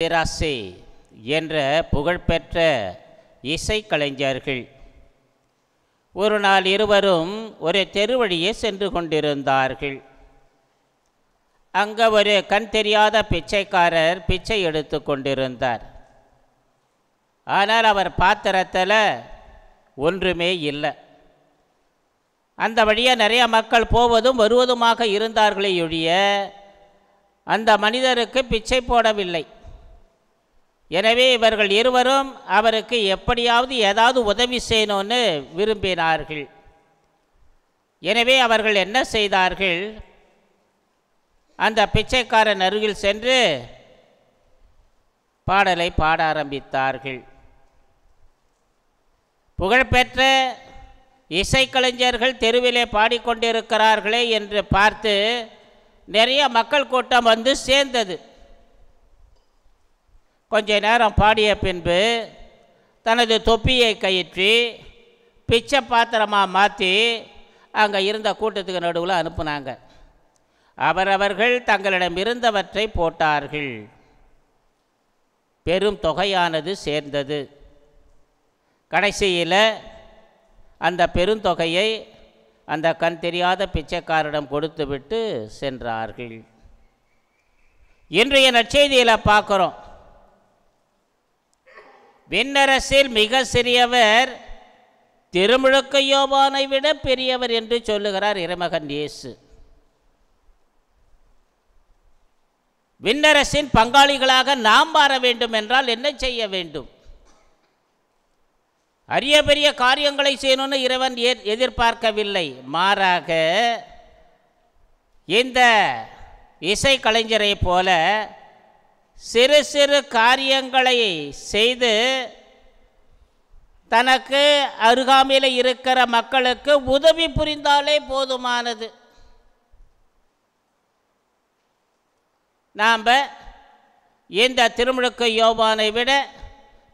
பேராசை என்ற புகழ்பெற்ற இசைக்கலைஞர்கள் ஒரு நாள் இருவரும் ஒரு தெருவழியே சென்று கொண்டிருந்தார்கள். அங்கே ஒரு கண் தெரியாத பிச்சைக்காரர் பிச்சை எடுத்து கொண்டிருந்தார். ஆனால் அவர் பாத்திரத்தில் ஒன்றுமே இல்லை. அந்த வழியாக நிறைய மக்கள் போவதும் வருவதுமாக இருந்தார்களே ஒழிய அந்த மனிதருக்கு பிச்சை போடவில்லை. எனவே இவர்கள் இருவரும் அவருக்கு எப்படியாவது ஏதாவது உதவி செய்யணும்னு விரும்பினார்கள். எனவே அவர்கள் என்ன செய்தார்கள், அந்த பிச்சைக்காரன் அருகில் சென்று பாடலை பாட ஆரம்பித்தார்கள். புகழ்பெற்ற இசைக்கலைஞர்கள் தெருவிலே பாடிக்கொண்டிருக்கிறார்களே என்று பார்த்து நிறைய மக்கள் கூட்டம் வந்து சேர்ந்தது. கொஞ்ச நேரம் பாடிய பின்பு தனது தொப்பியை கயிற்றி பிச்சை பாத்திரமாக மாற்றி அங்கே இருந்த கூட்டத்துக்கு நடுவில் அனுப்புனாங்க. அவரவர்கள் தங்களிடம் இருந்தவற்றை போட்டார்கள். பெரும் தொகையானது சேர்ந்தது. கடைசியில் அந்த பெருந்தொகையை அந்த கண் தெரியாத பிச்சைக்காரிடம் கொடுத்துவிட்டு சென்றார்கள். இன்றைய நற்செய்தியில் பார்க்குறோம், விண்ணரசில் மிக சிறியவர் திருமுழுக்கு யோவானை விட பெரியவர் என்று சொல்லுகிறார் இறைமகன் இயேசு. விண்ணரசின் பங்காளிகளாக நாம் மாற வேண்டும் என்றால் என்ன செய்ய வேண்டும்? அரிய பெரிய காரியங்களை செய்யணும்னு இறைவன் எதிர்பார்க்கவில்லை. மாறாக இந்த இசைக்கலைஞரை போல சிறு சிறு காரியங்களை செய்து தனக்கு அருகாமையில் இருக்கிற மக்களுக்கு உதவி புரிந்தாலே போதுமானது. நாம் இந்த திருமுழுக்கு யோவானை விட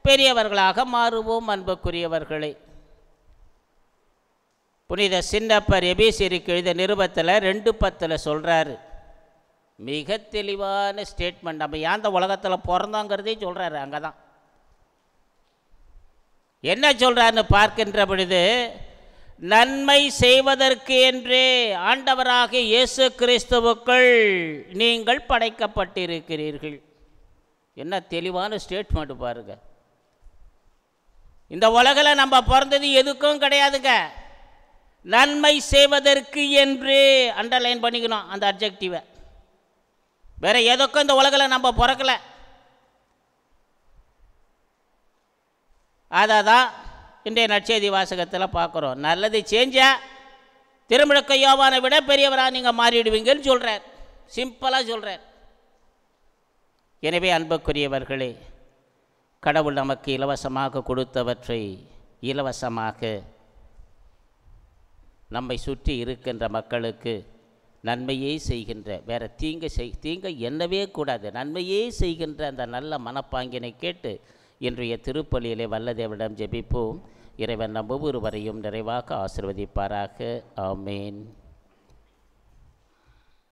பெரியவர்களாக மாறுவோம். அன்புக்குரியவர்களே, புனித சின்னப்பர் எபிசியருக்கு எழுத நிருபத்தில் 2:10 சொல்கிறாரு. மிக தெளிவான ஸ்டேட்மெண்ட். நம்ம ஏன் இந்த உலகத்தில் பிறந்தோங்கிறதே சொல்கிறாரு. அங்கே தான் என்ன சொல்கிறாருன்னு பார்க்கின்ற பொழுது, நன்மை செய்வதற்கு என்றே ஆண்டவராக இயேசு கிறிஸ்துவுக்குள் நீங்கள் படைக்கப்பட்டிருக்கிறீர்கள். என்ன தெளிவான ஸ்டேட்மெண்ட் பாருங்க. இந்த உலகில் நம்ம பிறந்தது எதுக்கும் கிடையாதுங்க, நன்மை செய்வதற்கு என்று. அண்டர்லைன் பண்ணிக்கணும் அந்த அட்ஜெக்டிவை. வேற எதுக்கும் இந்த உலகில் நம்ம பிறக்கலை. அதை தான் இன்றைய நற்செய்தி வாசகத்தில் பார்க்குறோம். நல்லது செஞ்சால் திருமுழுக்கு யோவானை விட பெரியவராக நீங்கள் மாறிடுவீங்கன்னு சொல்கிறார். சிம்பிளாக சொல்கிறார். எனவே அன்புக்குரியவர்களே, கடவுள் நமக்கு இலவசமாக கொடுத்தவற்றை இலவசமாக நம்மை சுற்றி இருக்கின்ற மக்களுக்கு நன்மையே செய்கின்ற, வேறு தீங்கு எண்ணவே கூடாது, நன்மையே செய்கின்ற அந்த நல்ல மனப்பாங்கினை கேட்டு இன்றைய திருப்பலியிலே வல்லதேவனிடம் ஜெபிப்போம். இறைவன் நம் ஒவ்வொருவரையும் நிறைவாக ஆசீர்வதிப்பாராக. ஆமேன்.